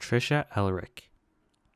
Trisha Elric.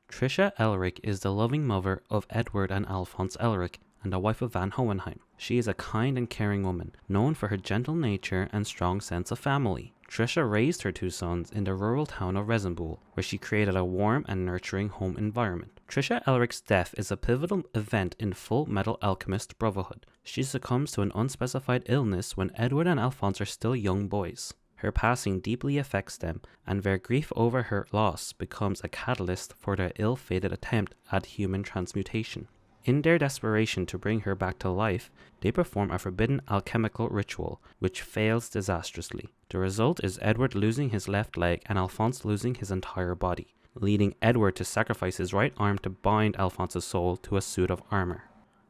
Trisha Elric is the loving mother of Edward and Alphonse Elric and the wife of Van Hohenheim. She is a kind and caring woman, known for her gentle nature and strong sense of family. Trisha raised her two sons in the rural town of Rezenbuhl, where she created a warm and nurturing home environment. Trisha Elric's death is a pivotal event in Full Metal Alchemist Brotherhood. She succumbs to an unspecified illness when Edward and Alphonse are still young boys. Her passing deeply affects them, and their grief over her loss becomes a catalyst for their ill-fated attempt at human transmutation. In their desperation to bring her back to life, they perform a forbidden alchemical ritual, which fails disastrously. The result is Edward losing his left leg and Alphonse losing his entire body, leading Edward to sacrifice his right arm to bind Alphonse's soul to a suit of armor.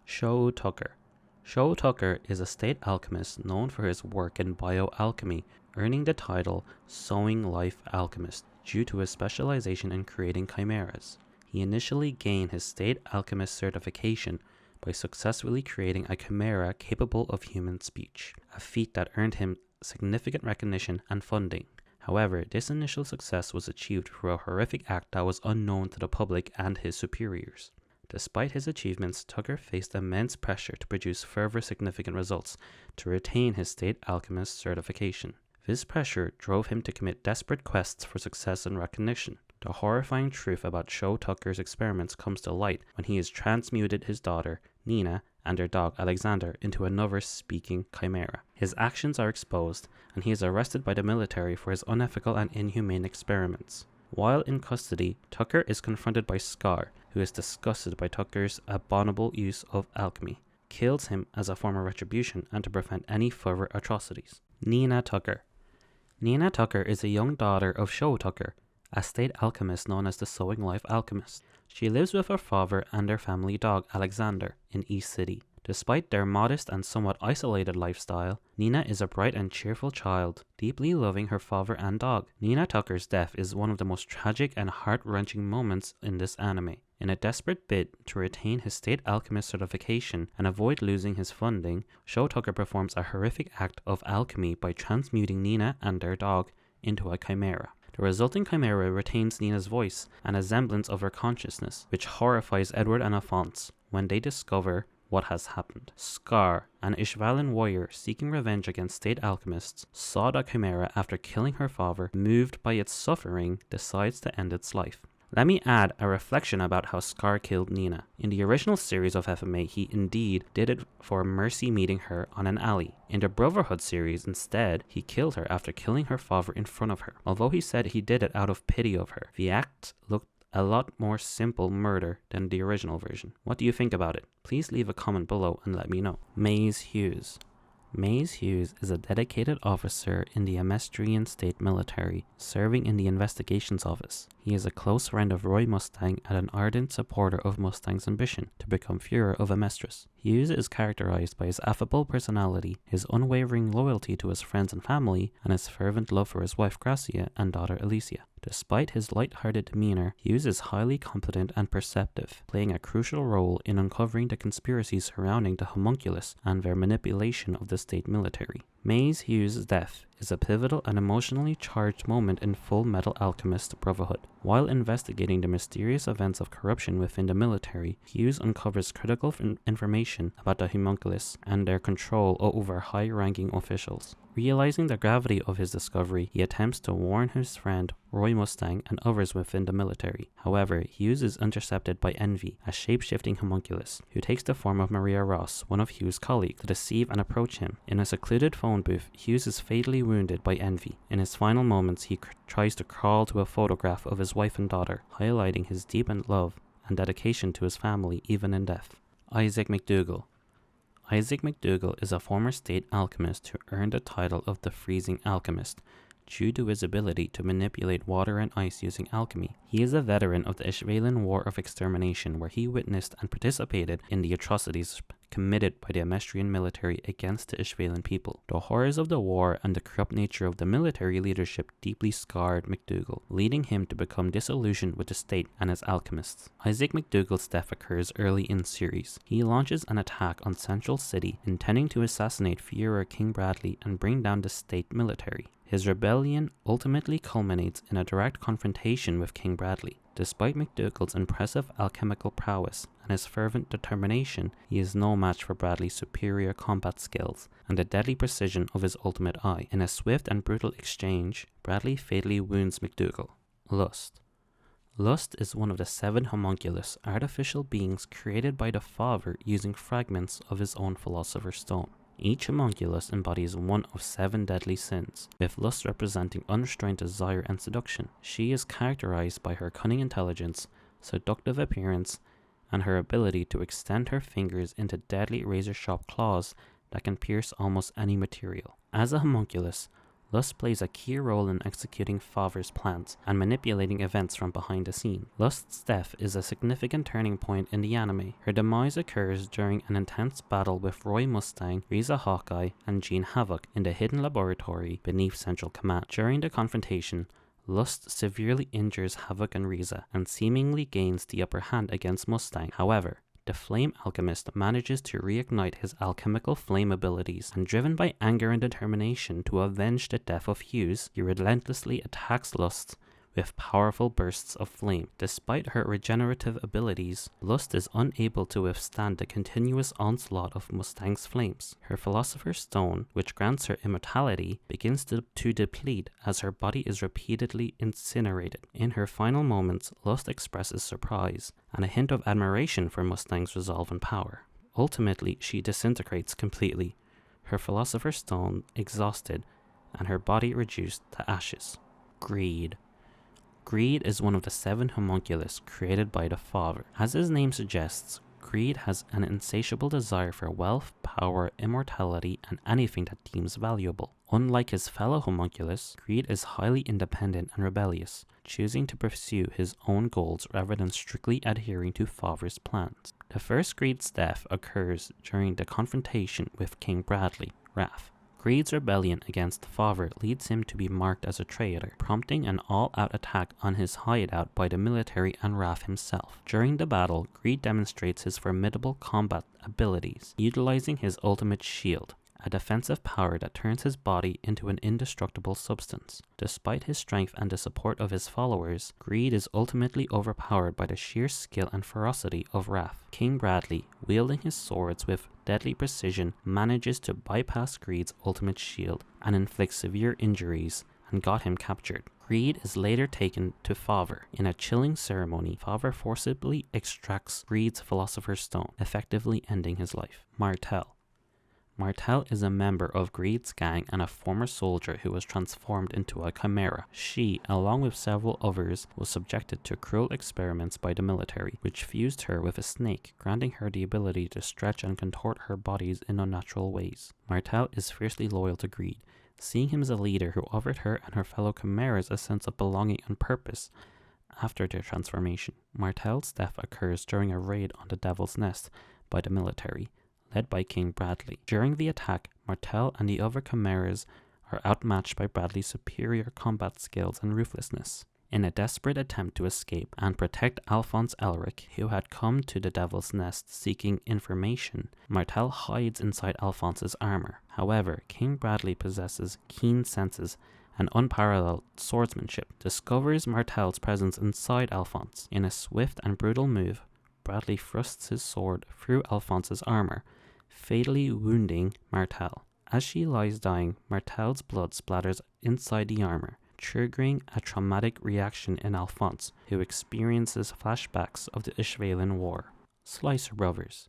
Shou Tucker. Shou Tucker is a state alchemist known for his work in bioalchemy, earning the title Sowing Life Alchemist due to his specialization in creating chimeras. He initially gained his state alchemist certification by successfully creating a chimera capable of human speech, a feat that earned him significant recognition and funding. However, this initial success was achieved through a horrific act that was unknown to the public and his superiors. Despite his achievements, Tucker faced immense pressure to produce further significant results to retain his state alchemist certification. This pressure drove him to commit desperate quests for success and recognition. The horrifying truth about Shou Tucker's experiments comes to light when he has transmuted his daughter, Nina, and their dog, Alexander, into another speaking chimera. His actions are exposed, and he is arrested by the military for his unethical and inhumane experiments. While in custody, Tucker is confronted by Scar, who is disgusted by Tucker's abominable use of alchemy, kills him as a form of retribution and to prevent any further atrocities. Nina Tucker. Nina Tucker is a young daughter of Shou Tucker, a state alchemist known as the Sowing Life Alchemist. She lives with her father and their family dog, Alexander, in East City. Despite their modest and somewhat isolated lifestyle, Nina is a bright and cheerful child, deeply loving her father and dog. Nina Tucker's death is one of the most tragic and heart-wrenching moments in this anime. In a desperate bid to retain his state alchemist certification and avoid losing his funding, Shou Tucker performs a horrific act of alchemy by transmuting Nina and their dog into a chimera. The resulting chimera retains Nina's voice and a semblance of her consciousness, which horrifies Edward and Alphonse when they discover what has happened. Scar, an Ishvalan warrior seeking revenge against state alchemists, saw the chimera after killing her father. Moved by its suffering, decides to end its life. Let me add a reflection about how Scar killed Nina. In the original series of FMA, he indeed did it for mercy meeting her on an alley. In the Brotherhood series, instead, he killed her after killing her father in front of her. Although he said he did it out of pity of her, the act looked a lot more simple murder than the original version. What do you think about it? Please leave a comment below and let me know. Maes Hughes. Maes Hughes is a dedicated officer in the Amestrian state military, serving in the investigations office. He is a close friend of Roy Mustang and an ardent supporter of Mustang's ambition to become Führer of Amestris. Hughes is characterized by his affable personality, his unwavering loyalty to his friends and family, and his fervent love for his wife Gracia and daughter Alicia. Despite his light-hearted demeanor, Hughes is highly competent and perceptive, playing a crucial role in uncovering the conspiracies surrounding the homunculus and their manipulation of the state military. Maes Hughes' death is a pivotal and emotionally charged moment in Full Metal Alchemist Brotherhood. While investigating the mysterious events of corruption within the military, Hughes uncovers critical information about the homunculus and their control over high-ranking officials. Realizing the gravity of his discovery, he attempts to warn his friend Roy Mustang and others within the military. However, Hughes is intercepted by Envy, a shape-shifting homunculus, who takes the form of Maria Ross, one of Hughes' colleagues, to deceive and approach him. In a secluded phone booth, Hughes is fatally wounded by Envy. In his final moments, he tries to crawl to a photograph of his wife and daughter, highlighting his deep love and dedication to his family even in death. Isaac McDougal. Isaac McDougal is a former state alchemist who earned the title of the Freezing Alchemist due to his ability to manipulate water and ice using alchemy. He is a veteran of the Ishvalan War of Extermination, where he witnessed and participated in the atrocities committed by the Amestrian military against the Ishvalan people. The horrors of the war and the corrupt nature of the military leadership deeply scarred McDougal, leading him to become disillusioned with the state and its alchemists. Isaac McDougal's death occurs early in the series. He launches an attack on Central City, intending to assassinate Führer King Bradley and bring down the state military. His rebellion ultimately culminates in a direct confrontation with King Bradley. Despite McDougal's impressive alchemical prowess and his fervent determination, he is no match for Bradley's superior combat skills and the deadly precision of his ultimate eye. In a swift and brutal exchange, Bradley fatally wounds McDougal. Lust. Lust is one of the 7 homunculus, artificial beings created by the Father using fragments of his own Philosopher's Stone. Each homunculus embodies one of 7 deadly sins, with lust representing unrestrained desire and seduction. She is characterized by her cunning intelligence, seductive appearance, and her ability to extend her fingers into deadly razor-sharp claws that can pierce almost any material. As a homunculus, Lust plays a key role in executing Father's plans and manipulating events from behind the scene. Lust's death is a significant turning point in the anime. Her demise occurs during an intense battle with Roy Mustang, Riza Hawkeye, and Jean Havoc in the hidden laboratory beneath Central Command. During the confrontation, Lust severely injures Havoc and Riza and seemingly gains the upper hand against Mustang. However, the Flame Alchemist manages to reignite his alchemical flame abilities, and driven by anger and determination to avenge the death of Hughes, he relentlessly attacks Lust with powerful bursts of flame. Despite her regenerative abilities, Lust is unable to withstand the continuous onslaught of Mustang's flames. Her Philosopher's Stone, which grants her immortality, begins to deplete as her body is repeatedly incinerated. In her final moments, Lust expresses surprise and a hint of admiration for Mustang's resolve and power. Ultimately, she disintegrates completely, her Philosopher's Stone exhausted and her body reduced to ashes. Greed. Greed is one of the 7 homunculus created by the Father. As his name suggests, Greed has an insatiable desire for wealth, power, immortality, and anything that deems valuable. Unlike his fellow homunculus, Greed is highly independent and rebellious, choosing to pursue his own goals rather than strictly adhering to Father's plans. The first Greed's death occurs during the confrontation with King Bradley, Wrath. Greed's rebellion against the Father leads him to be marked as a traitor, prompting an all-out attack on his hideout by the military and Wrath himself. During the battle, Greed demonstrates his formidable combat abilities, utilizing his ultimate shield, a defensive power that turns his body into an indestructible substance. Despite his strength and the support of his followers, Greed is ultimately overpowered by the sheer skill and ferocity of Wrath. King Bradley, wielding his swords with deadly precision, manages to bypass Greed's ultimate shield and inflict severe injuries and got him captured. Greed is later taken to Father. In a chilling ceremony, Father forcibly extracts Greed's Philosopher's Stone, effectively ending his life. Martel. Martel is a member of Greed's gang and a former soldier who was transformed into a chimera. She, along with several others, was subjected to cruel experiments by the military, which fused her with a snake, granting her the ability to stretch and contort her bodies in unnatural ways. Martel is fiercely loyal to Greed, seeing him as a leader who offered her and her fellow chimeras a sense of belonging and purpose after their transformation. Martel's death occurs during a raid on the Devil's Nest by the military, led by King Bradley. During the attack, Martel and the other chimeras are outmatched by Bradley's superior combat skills and ruthlessness. In a desperate attempt to escape and protect Alphonse Elric, who had come to the Devil's Nest seeking information, Martel hides inside Alphonse's armor. However, King Bradley possesses keen senses and unparalleled swordsmanship, discovers Martel's presence inside Alphonse. In a swift and brutal move, Bradley thrusts his sword through Alphonse's armor, fatally wounding Martel. As she lies dying, Martel's blood splatters inside the armor, triggering a traumatic reaction in Alphonse, who experiences flashbacks of the Ishvalan War. Slicer Brothers.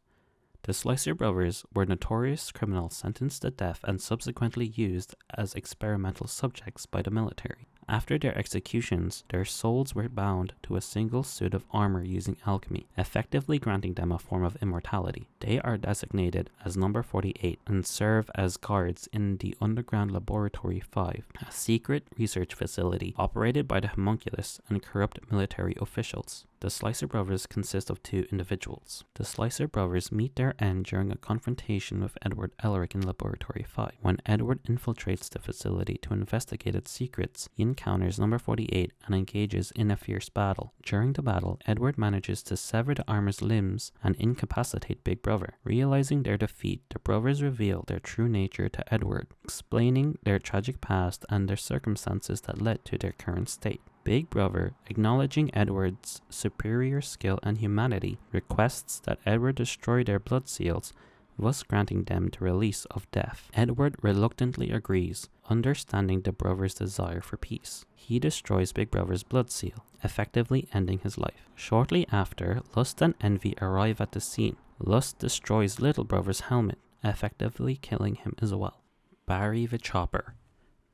The Slicer Brothers were notorious criminals sentenced to death and subsequently used as experimental subjects by the military. After their executions, their souls were bound to a single suit of armor using alchemy, effectively granting them a form of immortality. They are designated as number 48 and serve as guards in the Underground Laboratory 5, a secret research facility operated by the homunculus and corrupt military officials. The Slicer brothers consist of two individuals. The Slicer brothers meet their end during a confrontation with Edward Elric in Laboratory 5. When Edward infiltrates the facility to investigate its secrets, he encounters number 48 and engages in a fierce battle. During the battle, Edward manages to sever the armor's limbs and incapacitate Big Brother. Realizing their defeat, the brothers reveal their true nature to Edward, explaining their tragic past and the circumstances that led to their current state. Big Brother, acknowledging Edward's superior skill and humanity, requests that Edward destroy their blood seals, thus granting them the release of death. Edward reluctantly agrees, understanding the brothers' desire for peace. He destroys Big Brother's blood seal, effectively ending his life. Shortly after, Lust and Envy arrive at the scene. Lust destroys Little Brother's helmet, effectively killing him as well. Barry the Chopper.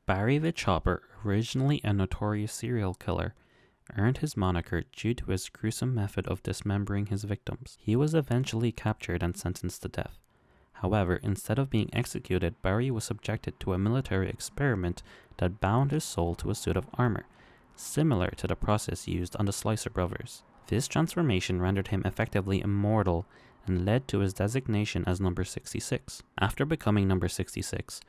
Barry the Chopper, originally a notorious serial killer, earned his moniker due to his gruesome method of dismembering his victims. He was eventually captured and sentenced to death. However, instead of being executed, Barry was subjected to a military experiment that bound his soul to a suit of armor, similar to the process used on the Slicer brothers. This transformation rendered him effectively immortal and led to his designation as number 66. After becoming number 66,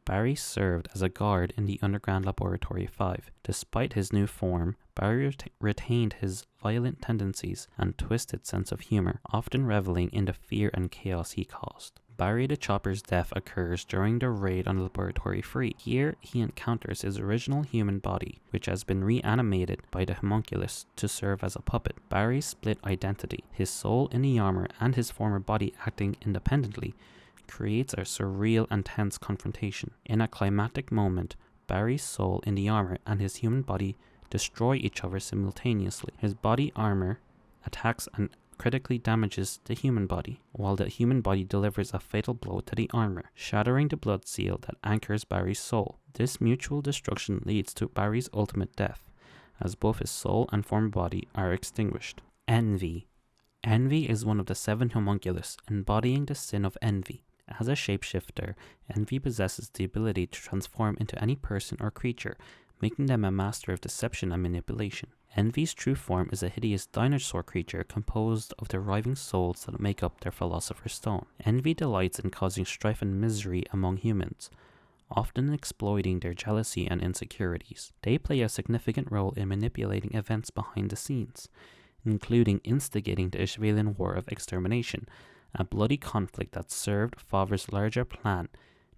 Barry served as a guard in the Underground Laboratory 5. Despite his new form, Barry retained his violent tendencies and twisted sense of humor, often reveling in the fear and chaos he caused. Barry the Chopper's death occurs during the raid on Laboratory 3. Here, he encounters his original human body, which has been reanimated by the homunculus to serve as a puppet. Barry's split identity, his soul in the armor and his former body acting independently, creates a surreal and tense confrontation. In a climactic moment, Barry's soul in the armor and his human body destroy each other simultaneously. His body armor attacks and critically damages the human body, while the human body delivers a fatal blow to the armor, shattering the blood seal that anchors Barry's soul. This mutual destruction leads to Barry's ultimate death, as both his soul and former body are extinguished. Envy. Envy is one of the 7 homunculus, embodying the sin of envy. As a shapeshifter, Envy possesses the ability to transform into any person or creature, making them a master of deception and manipulation. Envy's true form is a hideous dinosaur creature composed of the writhing souls that make up their Philosopher's Stone. Envy delights in causing strife and misery among humans, often exploiting their jealousy and insecurities. They play a significant role in manipulating events behind the scenes, including instigating the Ishvalian War of Extermination, a bloody conflict that served Father's larger plan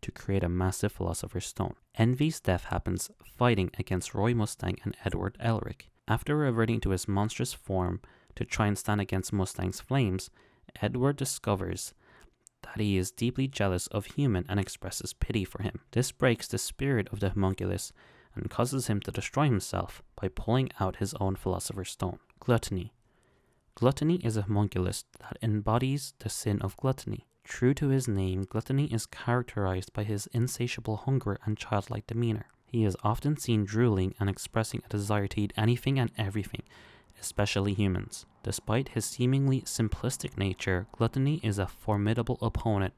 to create a massive Philosopher's Stone. Envy's death happens fighting against Roy Mustang and Edward Elric. After reverting to his monstrous form to try and stand against Mustang's flames, Edward discovers that he is deeply jealous of Human and expresses pity for him. This breaks the spirit of the homunculus and causes him to destroy himself by pulling out his own Philosopher's Stone. Gluttony. Gluttony is a homunculus that embodies the sin of gluttony. True to his name, Gluttony is characterized by his insatiable hunger and childlike demeanor. He is often seen drooling and expressing a desire to eat anything and everything, especially humans. Despite his seemingly simplistic nature, Gluttony is a formidable opponent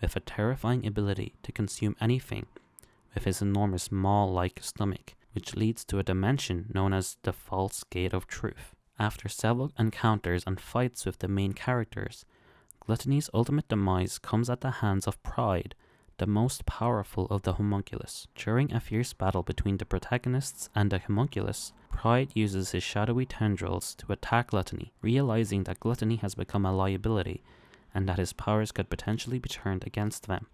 with a terrifying ability to consume anything with his enormous maw-like stomach, which leads to a dimension known as the False Gate of Truth. After several encounters and fights with the main characters, Gluttony's ultimate demise comes at the hands of Pride, the most powerful of the homunculus. During a fierce battle between the protagonists and the homunculus, Pride uses his shadowy tendrils to attack Gluttony, realizing that Gluttony has become a liability and that his powers could potentially be turned against them.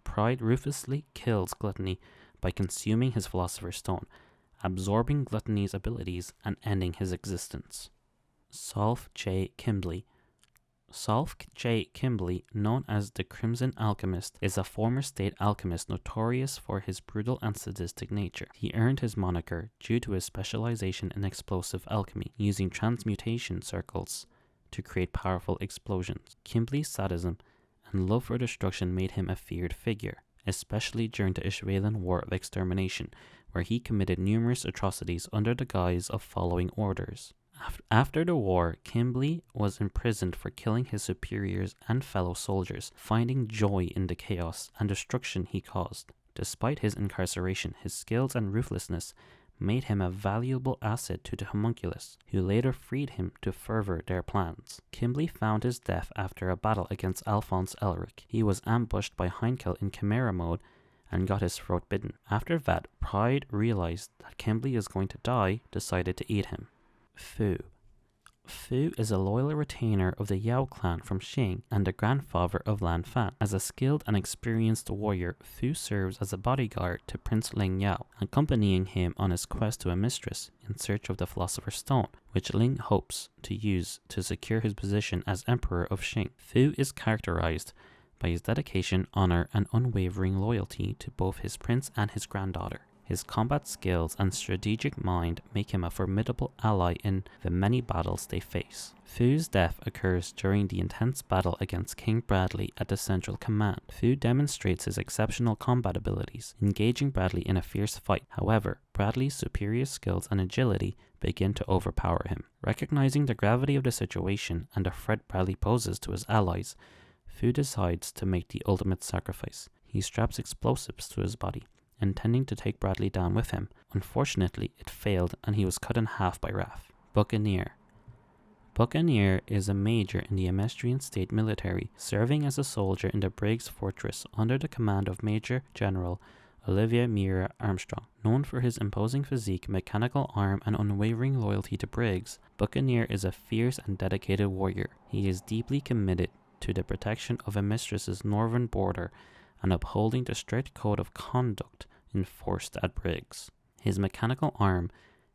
Pride ruthlessly kills Gluttony by consuming his Philosopher's Stone, absorbing Gluttony's abilities and ending his existence. Solf J.Kimblee. Solf J.Kimblee, known as the Crimson Alchemist, is a former state alchemist notorious for his brutal and sadistic nature. He earned his moniker due to his specialization in explosive alchemy, using transmutation circles to create powerful explosions. Kimblee's sadism and love for destruction made him a feared figure, especially during the Ishvalian War of Extermination, where he committed numerous atrocities under the guise of following orders. After the war, Kimblee was imprisoned for killing his superiors and fellow soldiers, finding joy in the chaos and destruction he caused. Despite his incarceration, his skills and ruthlessness made him a valuable asset to the homunculus, who later freed him to further their plans. Kimblee found his death after a battle against Alchemist Elric. He was ambushed by Heinkel in Chimera mode and got his throat bitten. After that, Pride realized that Kimblee is going to die, decided to eat him. Fu. Fu is a loyal retainer of the Yao clan from Xing and the grandfather of Lan Fan. As a skilled and experienced warrior, Fu serves as a bodyguard to Prince Ling Yao, accompanying him on his quest to a mistress in search of the Philosopher's Stone, which Ling hopes to use to secure his position as Emperor of Xing. Fu is characterized by his dedication, honor, and unwavering loyalty to both his prince and his granddaughter. His combat skills and strategic mind make him a formidable ally in the many battles they face. Fu's death occurs during the intense battle against King Bradley at the Central Command. Fu demonstrates his exceptional combat abilities, engaging Bradley in a fierce fight. However, Bradley's superior skills and agility begin to overpower him. Recognizing the gravity of the situation and the threat Bradley poses to his allies, Fu decides to make the ultimate sacrifice. He straps explosives to his body, intending to take Bradley down with him. Unfortunately, it failed and he was cut in half by Raph. Buccaneer. Buccaneer is a major in the Amestrian state military, serving as a soldier in the Briggs Fortress under the command of Major General Olivia Mira Armstrong. Known for his imposing physique, mechanical arm, and unwavering loyalty to Briggs, Buccaneer is a fierce and dedicated warrior. He is deeply committed to the protection of a mistress's northern border and upholding the strict code of conduct enforced at Briggs. His mechanical arm,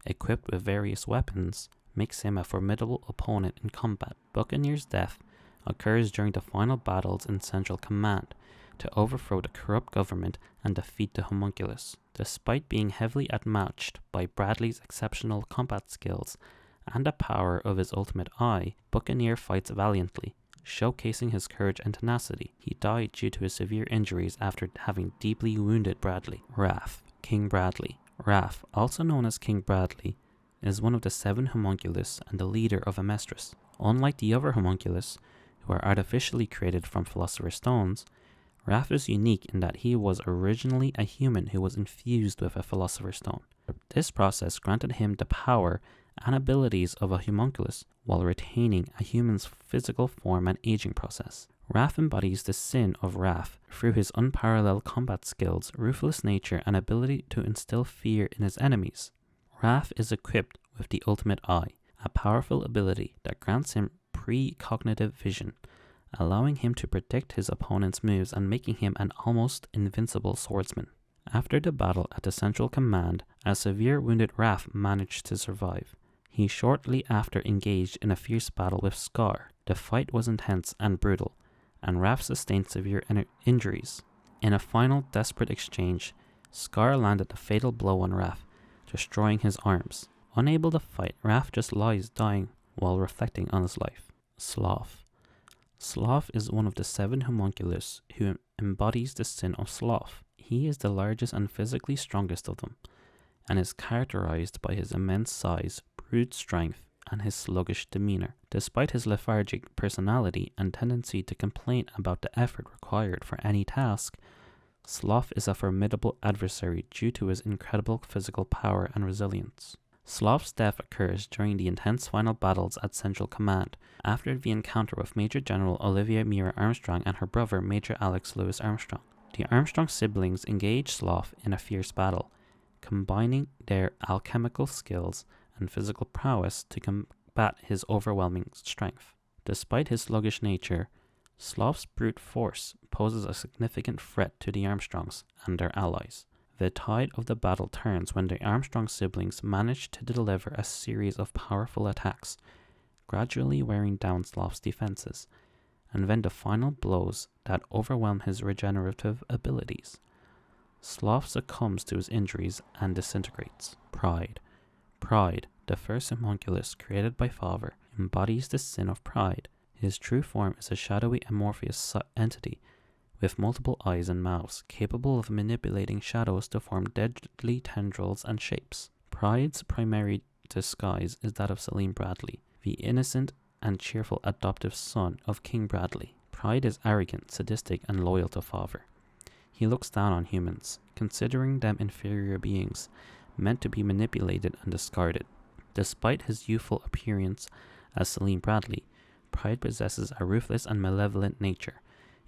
equipped with various weapons, makes him a formidable opponent in combat. Buccaneer's death occurs during the final battles in Central Command to overthrow the corrupt government and defeat the homunculus. Despite being heavily outmatched by Bradley's exceptional combat skills and the power of his ultimate eye, Buccaneer fights valiantly, showcasing his courage and tenacity. He died due to his severe injuries after having deeply wounded Bradley. Raph, King Bradley. Raph, also known as King Bradley, is one of the 7 homunculus and the leader of Amestris. Unlike the other homunculus, who are artificially created from Philosopher's Stones, Raph is unique in that he was originally a human who was infused with a Philosopher's Stone. This process granted him the power and abilities of a homunculus while retaining a human's physical form and aging process. Raph embodies the sin of Raph through his unparalleled combat skills, ruthless nature, and ability to instill fear in his enemies. Raph is equipped with the Ultimate Eye, a powerful ability that grants him precognitive vision, allowing him to predict his opponent's moves and making him an almost invincible swordsman. After the battle at the Central Command, a severe wounded Raph managed to survive. He shortly after engaged in a fierce battle with Scar. The fight was intense and brutal, and Raph sustained severe injuries. In a final desperate exchange, Scar landed a fatal blow on Raph, destroying his arms. Unable to fight, Raph just lies dying while reflecting on his life. Sloth. Sloth is one of the 7 homunculus who embodies the sin of sloth. He is the largest and physically strongest of them, and is characterized by his immense size, brute strength, and his sluggish demeanor. Despite his lethargic personality and tendency to complain about the effort required for any task, Sloth is a formidable adversary due to his incredible physical power and resilience. Sloth's death occurs during the intense final battles at Central Command, after the encounter with Major General Olivia Mira Armstrong and her brother Major Alex Lewis Armstrong. The Armstrong siblings engage Sloth in a fierce battle, combining their alchemical skills and physical prowess to combat his overwhelming strength. Despite his sluggish nature, Sloth's brute force poses a significant threat to the Armstrongs and their allies. The tide of the battle turns when the Armstrong siblings manage to deliver a series of powerful attacks, gradually wearing down Sloth's defenses, and then the final blows that overwhelm his regenerative abilities. Sloth succumbs to his injuries and disintegrates. Pride. Pride, the first homunculus created by Father, embodies the sin of pride. His true form is a shadowy amorphous entity with multiple eyes and mouths, capable of manipulating shadows to form deadly tendrils and shapes. Pride's primary disguise is that of Selim Bradley, the innocent and cheerful adoptive son of King Bradley. Pride is arrogant, sadistic, and loyal to Father. He looks down on humans, considering them inferior beings, meant to be manipulated and discarded. Despite his youthful appearance as Selim Bradley, Pride possesses a ruthless and malevolent nature,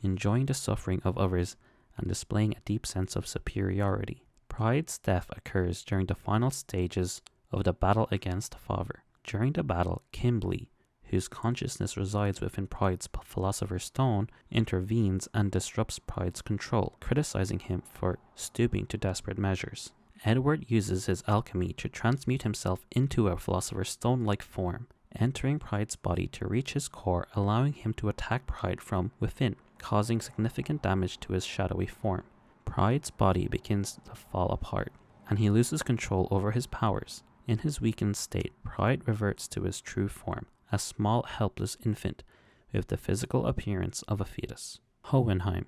enjoying the suffering of others and displaying a deep sense of superiority. Pride's death occurs during the final stages of the battle against Father. During the battle, Kimblee, whose consciousness resides within Pride's Philosopher's Stone, intervenes and disrupts Pride's control, criticizing him for stooping to desperate measures. Edward uses his alchemy to transmute himself into a Philosopher's Stone-like form, entering Pride's body to reach his core, allowing him to attack Pride from within, causing significant damage to his shadowy form. Pride's body begins to fall apart, and he loses control over his powers. In his weakened state, Pride reverts to his true form, a small, helpless infant with the physical appearance of a fetus. Hohenheim.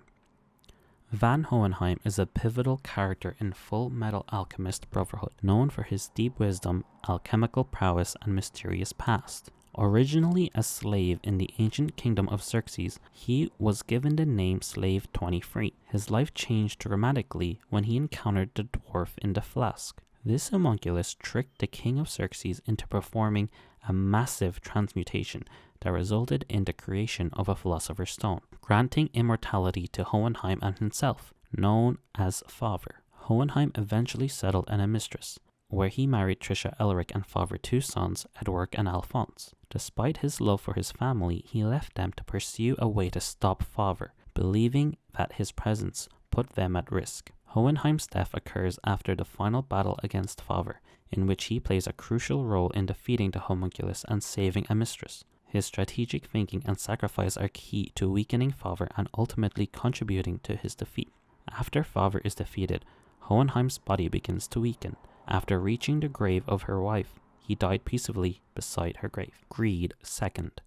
Van Hohenheim is a pivotal character in Full Metal Alchemist Brotherhood, known for his deep wisdom, alchemical prowess, and mysterious past. Originally a slave in the ancient kingdom of Xerxes, he was given the name Slave 23. His life changed dramatically when he encountered the dwarf in the flask. This homunculus tricked the king of Xerxes into performing a massive transmutation that resulted in the creation of a Philosopher's Stone, granting immortality to Hohenheim and himself, known as Father. Hohenheim eventually settled in a mistress, where he married Trisha Elric and fathered two sons, Edward and Alphonse. Despite his love for his family, he left them to pursue a way to stop Father, believing that his presence put them at risk. Hohenheim's death occurs after the final battle against Father, in which he plays a crucial role in defeating the homunculus and saving a mistress. His strategic thinking and sacrifice are key to weakening Father and ultimately contributing to his defeat. After Father is defeated, Hohenheim's body begins to weaken. After reaching the grave of her wife, he died peacefully beside her grave. Greed, second.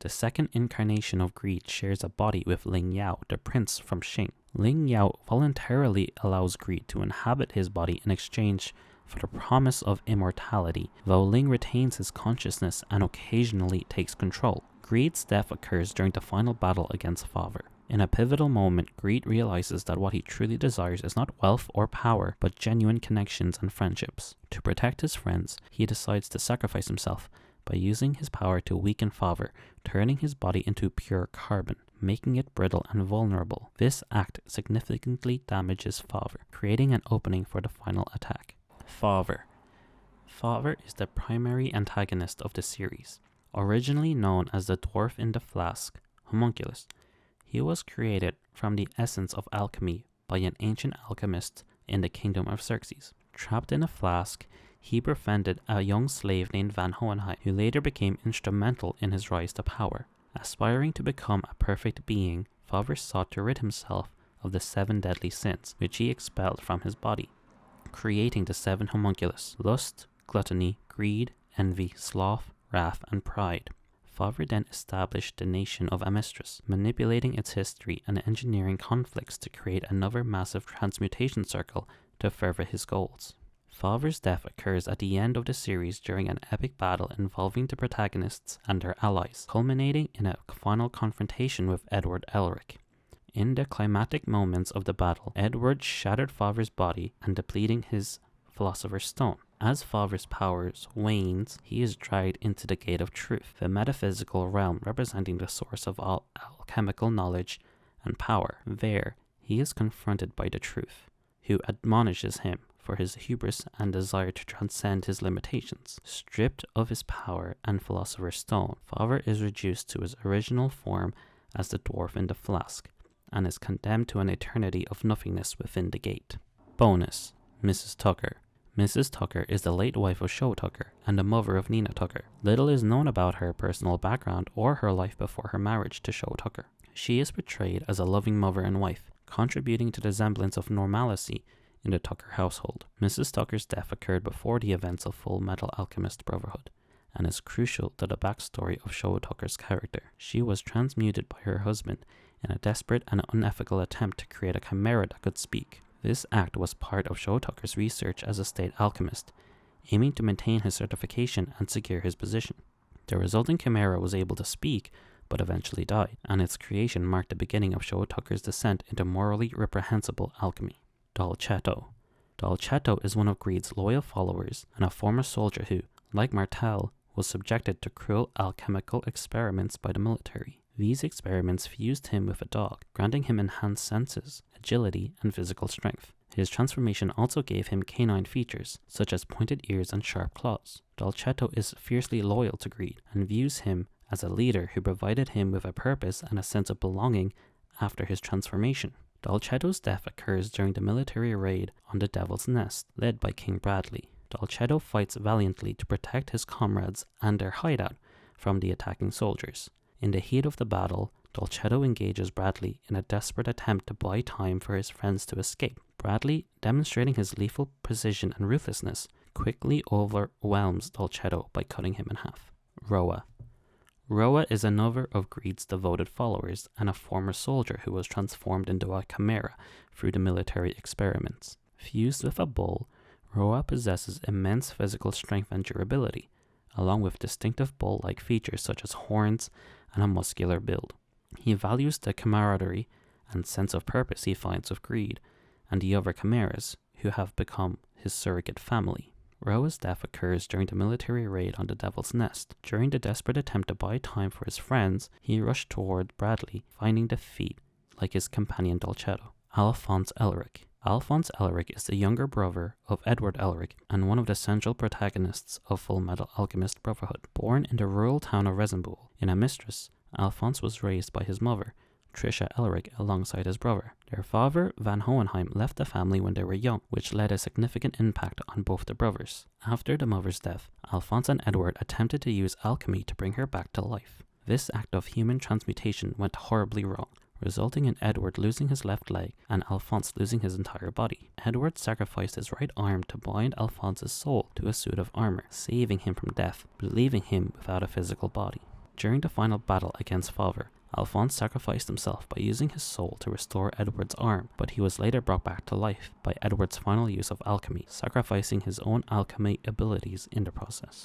The second incarnation of Greed shares a body with Ling Yao, the prince from Xing. Ling Yao voluntarily allows Greed to inhabit his body in exchange for the promise of immortality, though Ling retains his consciousness and occasionally takes control. Greed's death occurs during the final battle against Father. In a pivotal moment, Greed realizes that what he truly desires is not wealth or power, but genuine connections and friendships. To protect his friends, he decides to sacrifice himself by using his power to weaken Father, turning his body into pure carbon, making it brittle and vulnerable. This act significantly damages Father, creating an opening for the final attack. Father. Father is the primary antagonist of the series. Originally known as the dwarf in the flask, homunculus, he was created from the essence of alchemy by an ancient alchemist in the kingdom of Xerxes. Trapped in a flask, he befriended a young slave named Van Hohenheim, who later became instrumental in his rise to power. Aspiring to become a perfect being, Father sought to rid himself of the 7 deadly sins, which he expelled from his body, creating the 7 homunculus: lust, gluttony, greed, envy, sloth, wrath, and pride. Father then established the nation of Amestris, manipulating its history and engineering conflicts to create another massive transmutation circle to further his goals. Father's death occurs at the end of the series during an epic battle involving the protagonists and their allies, culminating in a final confrontation with Edward Elric. In the climactic moments of the battle, Edward shattered Father's body and depleting his Philosopher's Stone. As Father's powers wanes, he is dragged into the Gate of Truth, the metaphysical realm representing the source of all alchemical knowledge and power. There, he is confronted by the Truth, who admonishes him for his hubris and desire to transcend his limitations. Stripped of his power and Philosopher's Stone, Father is reduced to his original form as the dwarf in the flask, and is condemned to an eternity of nothingness within the gate. Bonus: Mrs. Tucker. Mrs. Tucker is the late wife of Shou Tucker and the mother of Nina Tucker. Little is known about her personal background or her life before her marriage to Shou Tucker. She is portrayed as a loving mother and wife, contributing to the semblance of normalcy in the Tucker household. Mrs. Tucker's death occurred before the events of Full Metal Alchemist Brotherhood, and is crucial to the backstory of Shou Tucker's character. She was transmuted by her husband in a desperate and unethical attempt to create a chimera that could speak. This act was part of Shou Tucker's research as a state alchemist, aiming to maintain his certification and secure his position. The resulting chimera was able to speak, but eventually died, and its creation marked the beginning of Shou Tucker's descent into morally reprehensible alchemy. Dolcetto. Dolcetto is one of Greed's loyal followers and a former soldier who, like Martel, was subjected to cruel alchemical experiments by the military. These experiments fused him with a dog, granting him enhanced senses, agility, and physical strength. His transformation also gave him canine features, such as pointed ears and sharp claws. Dolcetto is fiercely loyal to Greed and views him as a leader who provided him with a purpose and a sense of belonging after his transformation. Dolcetto's death occurs during the military raid on the Devil's Nest, led by King Bradley. Dolcetto fights valiantly to protect his comrades and their hideout from the attacking soldiers. In the heat of the battle, Dolcetto engages Bradley in a desperate attempt to buy time for his friends to escape. Bradley, demonstrating his lethal precision and ruthlessness, quickly overwhelms Dolcetto by cutting him in half. Roa. Roa is another of Greed's devoted followers and a former soldier who was transformed into a chimera through the military experiments. Fused with a bull, Roa possesses immense physical strength and durability, along with distinctive bull-like features such as horns and a muscular build. He values the camaraderie and sense of purpose he finds with Greed and the other chimeras, who have become his surrogate family. Roa's death occurs during the military raid on the Devil's Nest. During the desperate attempt to buy time for his friends, he rushed toward Bradley, finding defeat like his companion Dolcetto. Alphonse Elric. Alphonse Elric is the younger brother of Edward Elric and one of the central protagonists of Full Metal Alchemist Brotherhood. Born in the rural town of Resenbuhl, in a mistress, Alphonse was raised by his mother, Trisha Elric, alongside his brother. Their father, Van Hohenheim, left the family when they were young, which led a significant impact on both the brothers. After the mother's death, Alphonse and Edward attempted to use alchemy to bring her back to life. This act of human transmutation went horribly wrong, resulting in Edward losing his left leg and Alphonse losing his entire body. Edward sacrificed his right arm to bind Alphonse's soul to a suit of armor, saving him from death, but leaving him without a physical body. During the final battle against Father, Alphonse sacrificed himself by using his soul to restore Edward's arm, but he was later brought back to life by Edward's final use of alchemy, sacrificing his own alchemy abilities in the process.